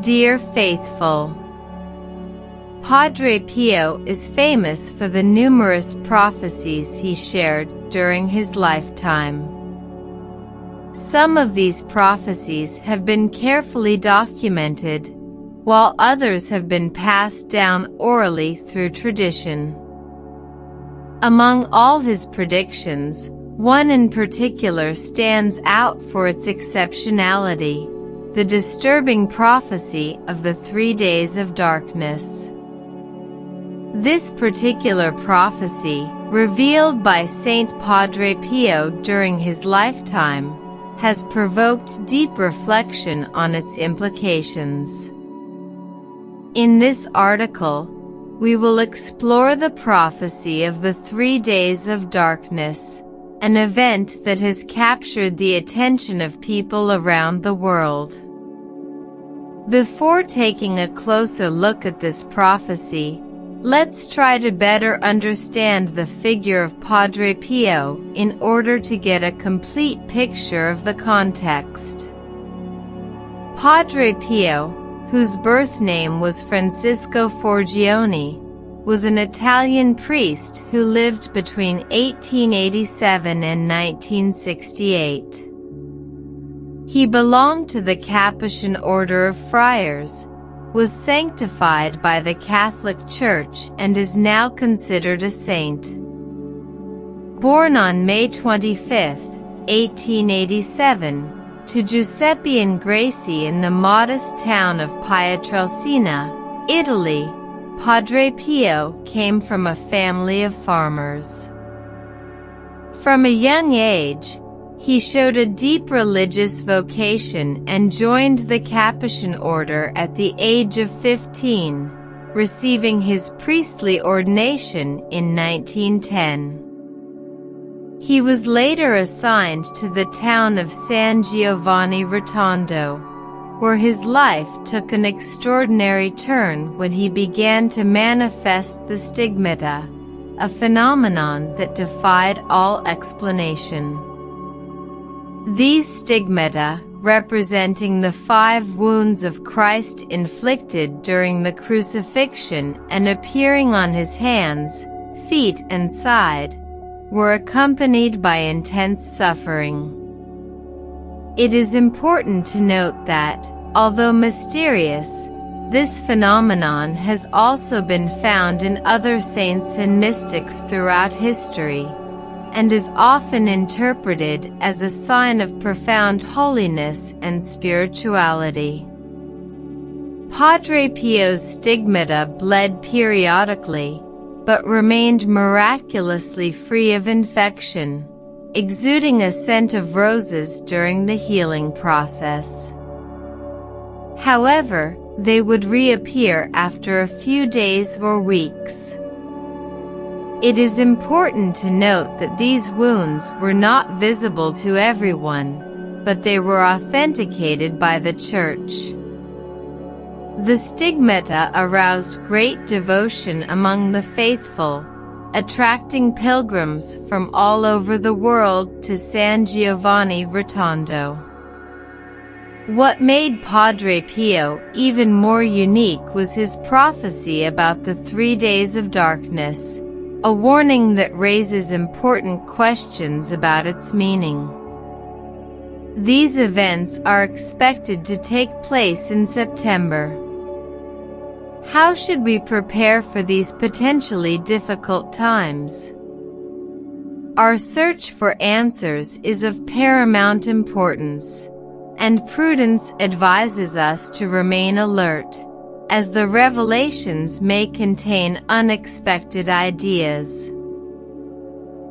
Dear faithful, Padre Pio is famous for the numerous prophecies he shared during his lifetime. Some of these prophecies have been carefully documented, while others have been passed down orally through tradition. Among all his predictions, one in particular stands out for its exceptionality: the disturbing prophecy of the 3 days of darkness. This particular prophecy, revealed by Saint Padre Pio during his lifetime, has provoked deep reflection on its implications. In this article, we will explore the prophecy of the 3 days of darkness, an event that has captured the attention of people around the world. Before taking a closer look at this prophecy, let's try to better understand the figure of Padre Pio in order to get a complete picture of the context. Padre Pio, whose birth name was Francisco Forgione, was an Italian priest who lived between 1887 and 1968. He belonged to the Capuchin order of friars, was sanctified by the Catholic Church, and is now considered a saint. Born on May 25, 1887, to Giuseppe and Gracie in the modest town of Pietrelcina, Italy, Padre Pio came from a family of farmers. From a young age, he showed a deep religious vocation and joined the Capuchin order at the age of 15, receiving his priestly ordination in 1910. He was later assigned to the town of San Giovanni Rotondo, where his life took an extraordinary turn when he began to manifest the stigmata, a phenomenon that defied all explanation. These stigmata, representing the 5 wounds of Christ inflicted during the crucifixion and appearing on his hands, feet and side, were accompanied by intense suffering. It is important to note that, although mysterious, this phenomenon has also been found in other saints and mystics throughout history, and is often interpreted as a sign of profound holiness and spirituality. Padre Pio's stigmata bled periodically, but remained miraculously free of infection, exuding a scent of roses during the healing process. However, they would reappear after a few days or weeks. It is important to note that these wounds were not visible to everyone, but they were authenticated by the Church. The stigmata aroused great devotion among the faithful, attracting pilgrims from all over the world to San Giovanni Rotondo. What made Padre Pio even more unique was his prophecy about the 3 days of darkness, a warning that raises important questions about its meaning. These events are expected to take place in September. How should we prepare for these potentially difficult times? Our search for answers is of paramount importance, and prudence advises us to remain alert, as the revelations may contain unexpected ideas.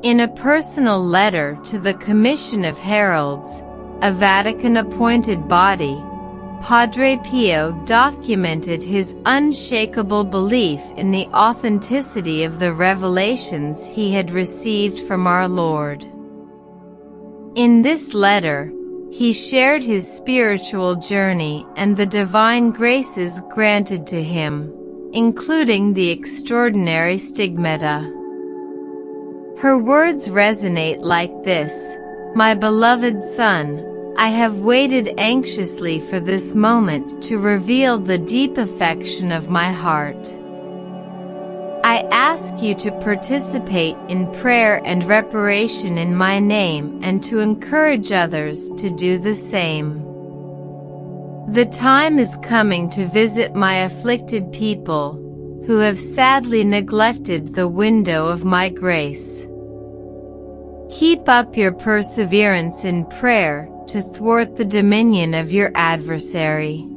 In a personal letter to the Commission of Heralds, a Vatican-appointed body, Padre Pio documented his unshakable belief in the authenticity of the revelations he had received from our Lord. In this letter, he shared his spiritual journey and the divine graces granted to him, including the extraordinary stigmata. Her words resonate like this: "My beloved son, I have waited anxiously for this moment to reveal the deep affection of my heart. I ask you to participate in prayer and reparation in my name and to encourage others to do the same. The time is coming to visit my afflicted people, who have sadly neglected the window of my grace. Keep up your perseverance in prayer to thwart the dominion of your adversary.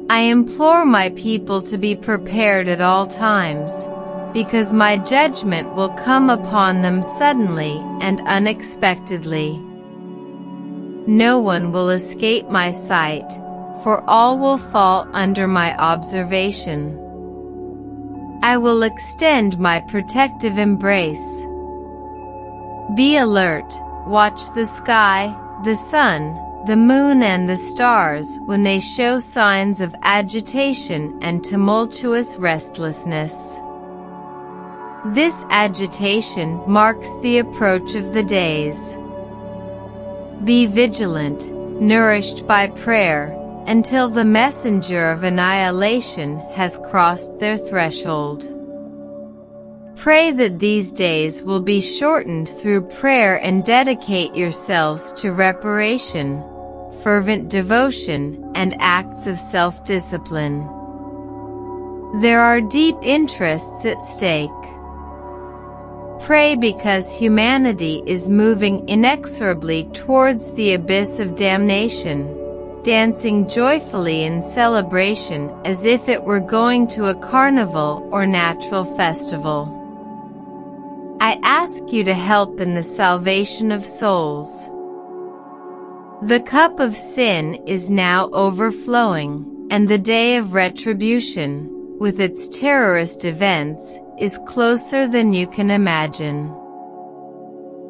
I implore my people to be prepared at all times, because my judgment will come upon them suddenly and unexpectedly. No one will escape my sight, for all will fall under my observation. I will extend my protective embrace. Be alert, watch the sky, the sun, the moon and the stars when they show signs of agitation and tumultuous restlessness. This agitation marks the approach of the days. Be vigilant, nourished by prayer, until the messenger of annihilation has crossed their threshold. Pray that these days will be shortened through prayer and dedicate yourselves to reparation, fervent devotion, and acts of self-discipline. There are deep interests at stake. Pray because humanity is moving inexorably towards the abyss of damnation, dancing joyfully in celebration as if it were going to a carnival or natural festival. I ask you to help in the salvation of souls. The cup of sin is now overflowing, and the day of retribution, with its terrorist events, is closer than you can imagine.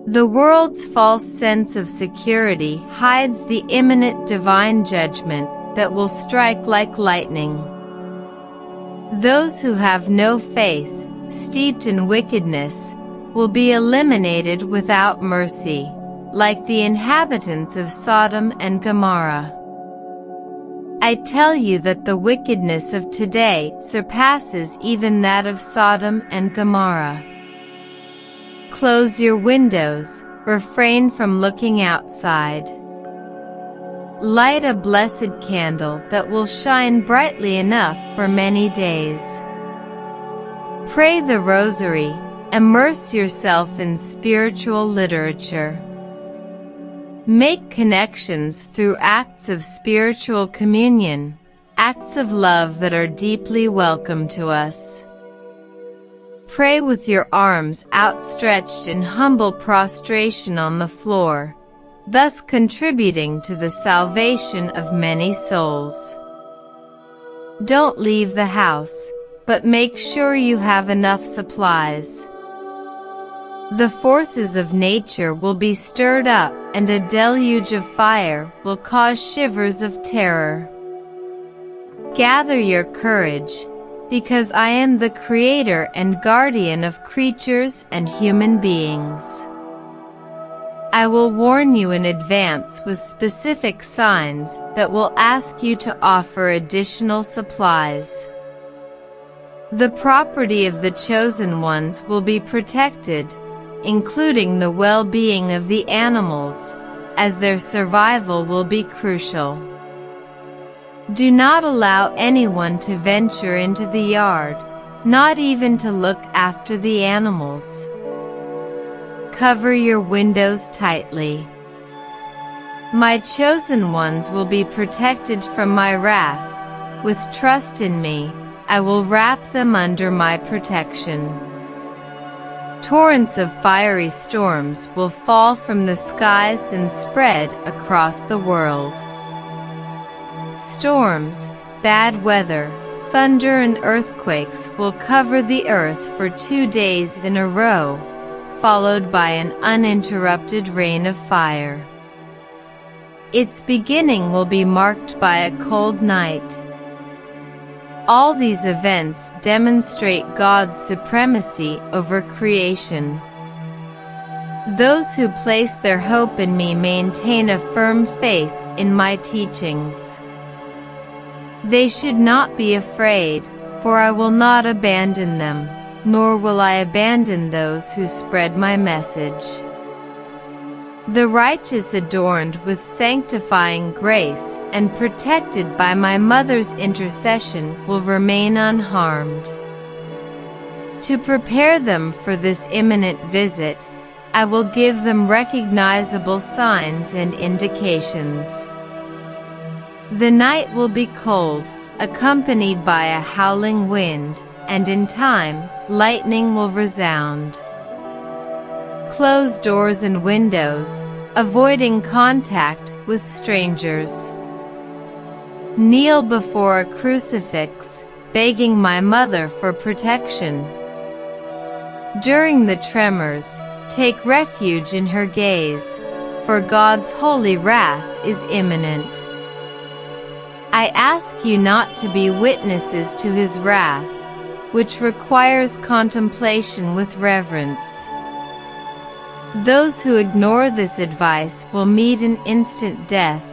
The world's false sense of security hides the imminent divine judgment that will strike like lightning. Those who have no faith, steeped in wickedness, will be eliminated without mercy, like the inhabitants of Sodom and Gomorrah. I tell you that the wickedness of today surpasses even that of Sodom and Gomorrah. Close your windows, refrain from looking outside. Light a blessed candle that will shine brightly enough for many days. Pray the rosary, immerse yourself in spiritual literature. Make connections through acts of spiritual communion, acts of love that are deeply welcome to us. Pray with your arms outstretched in humble prostration on the floor, thus contributing to the salvation of many souls. Don't leave the house, but make sure you have enough supplies. The forces of nature will be stirred up, and a deluge of fire will cause shivers of terror. Gather your courage, because I am the creator and guardian of creatures and human beings. I will warn you in advance with specific signs that will ask you to offer additional supplies. The property of the chosen ones will be protected, including the well-being of the animals, as their survival will be crucial. Do not allow anyone to venture into the yard, not even to look after the animals. Cover your windows tightly. My chosen ones will be protected from my wrath. With trust in me, I will wrap them under my protection. Torrents of fiery storms will fall from the skies and spread across the world. Storms, bad weather, thunder and earthquakes will cover the earth for 2 days in a row, followed by an uninterrupted rain of fire. Its beginning will be marked by a cold night. All these events demonstrate God's supremacy over creation. Those who place their hope in me maintain a firm faith in my teachings. They should not be afraid, for I will not abandon them, nor will I abandon those who spread my message. The righteous adorned with sanctifying grace and protected by my mother's intercession will remain unharmed. To prepare them for this imminent visit, I will give them recognizable signs and indications. The night will be cold, accompanied by a howling wind, and in time, lightning will resound. Close doors and windows, avoiding contact with strangers. Kneel before a crucifix, begging my mother for protection. During the tremors, take refuge in her gaze, for God's holy wrath is imminent. I ask you not to be witnesses to his wrath, which requires contemplation with reverence. Those who ignore this advice will meet an instant death.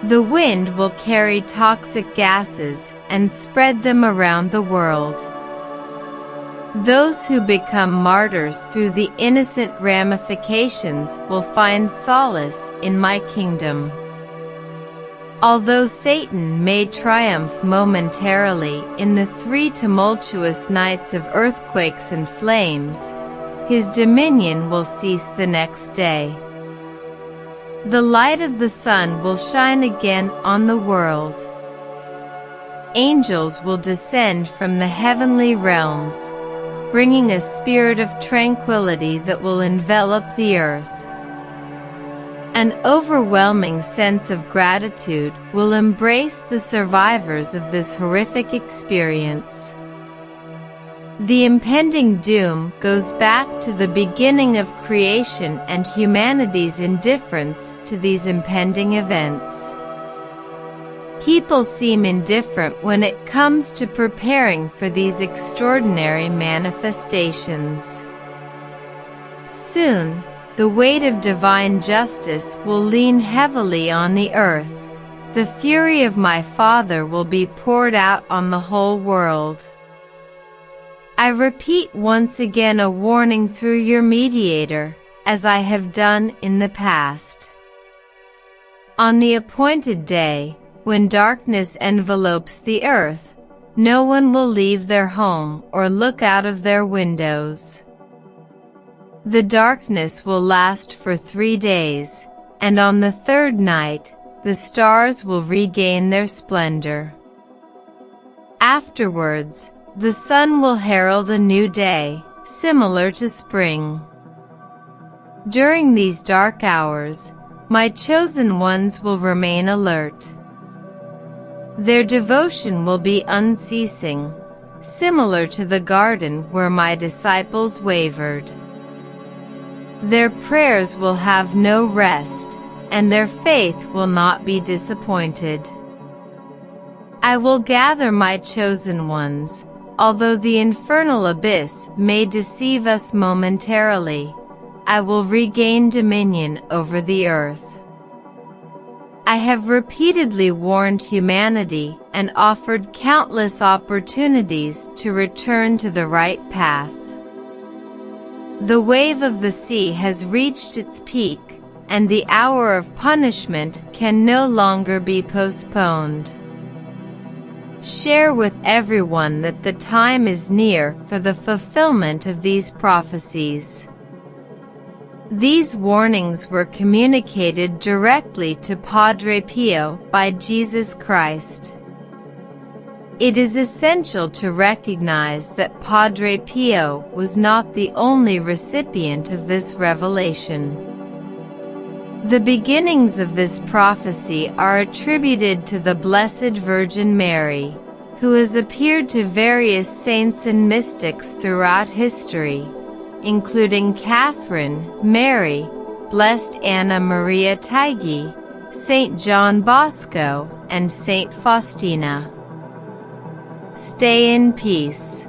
The wind will carry toxic gases and spread them around the world. Those who become martyrs through the innocent ramifications will find solace in my kingdom. Although Satan may triumph momentarily in the 3 tumultuous nights of earthquakes and flames, his dominion will cease the next day. The light of the sun will shine again on the world. Angels will descend from the heavenly realms, bringing a spirit of tranquility that will envelop the earth. An overwhelming sense of gratitude will embrace the survivors of this horrific experience. The impending doom goes back to the beginning of creation and humanity's indifference to these impending events. People seem indifferent when it comes to preparing for these extraordinary manifestations. Soon, the weight of divine justice will lean heavily on the earth. The fury of my Father will be poured out on the whole world. I repeat once again a warning through your mediator, as I have done in the past. On the appointed day, when darkness envelopes the earth, no one will leave their home or look out of their windows. The darkness will last for 3 days, and on the 3rd night, the stars will regain their splendor. Afterwards, the sun will herald a new day, similar to spring. During these dark hours, my chosen ones will remain alert. Their devotion will be unceasing, similar to the garden where my disciples wavered. Their prayers will have no rest, and their faith will not be disappointed. I will gather my chosen ones, although the infernal abyss may deceive us momentarily. I will regain dominion over the earth. I have repeatedly warned humanity and offered countless opportunities to return to the right path. The wave of the sea has reached its peak, and the hour of punishment can no longer be postponed. Share with everyone that the time is near for the fulfillment of these prophecies. These warnings were communicated directly to Padre Pio by Jesus Christ. It is essential to recognize that Padre Pio was not the only recipient of this revelation. The beginnings of this prophecy are attributed to the Blessed Virgin Mary, who has appeared to various saints and mystics throughout history, including Catherine, Mary, Blessed Anna Maria Taigi, Saint John Bosco, and Saint Faustina. Stay in peace.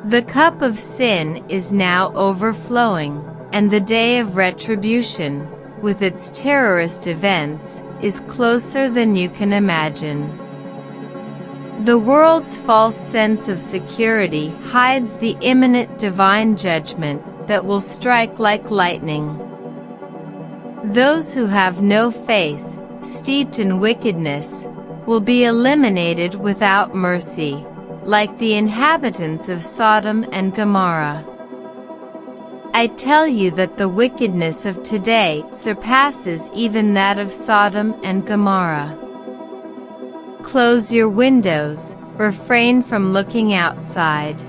The cup of sin is now overflowing, and the day of retribution, with its terrorist events, is closer than you can imagine. The world's false sense of security hides the imminent divine judgment that will strike like lightning. Those who have no faith, steeped in wickedness, will be eliminated without mercy, like the inhabitants of Sodom and Gomorrah. I tell you that the wickedness of today surpasses even that of Sodom and Gomorrah. Close your windows, refrain from looking outside.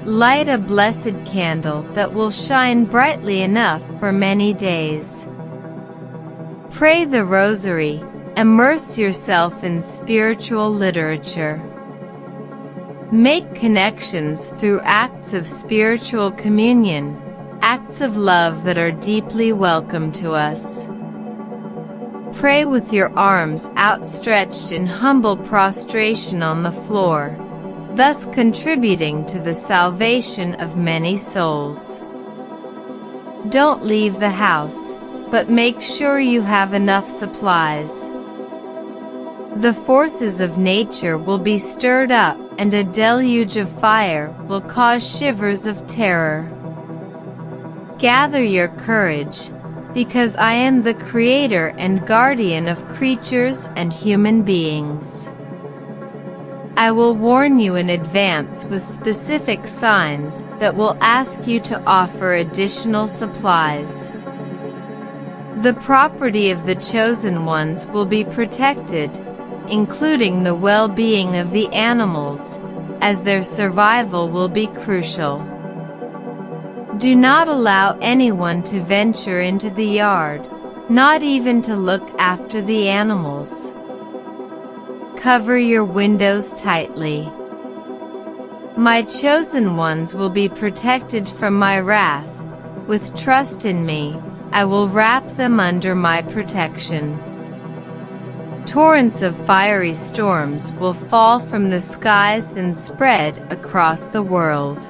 Light a blessed candle that will shine brightly enough for many days. Pray the rosary, immerse yourself in spiritual literature. Make connections through acts of spiritual communion, acts of love that are deeply welcome to us. Pray with your arms outstretched in humble prostration on the floor, thus contributing to the salvation of many souls. Don't leave the house, but make sure you have enough supplies. The forces of nature will be stirred up, and a deluge of fire will cause shivers of terror. Gather your courage, because I am the creator and guardian of creatures and human beings. I will warn you in advance with specific signs that will ask you to offer additional supplies. The property of the chosen ones will be protected, including the well-being of the animals, as their survival will be crucial. Do not allow anyone to venture into the yard, not even to look after the animals. Cover your windows tightly. My chosen ones will be protected from my wrath. With trust in me, I will wrap them under my protection. Torrents of fiery storms will fall from the skies and spread across the world.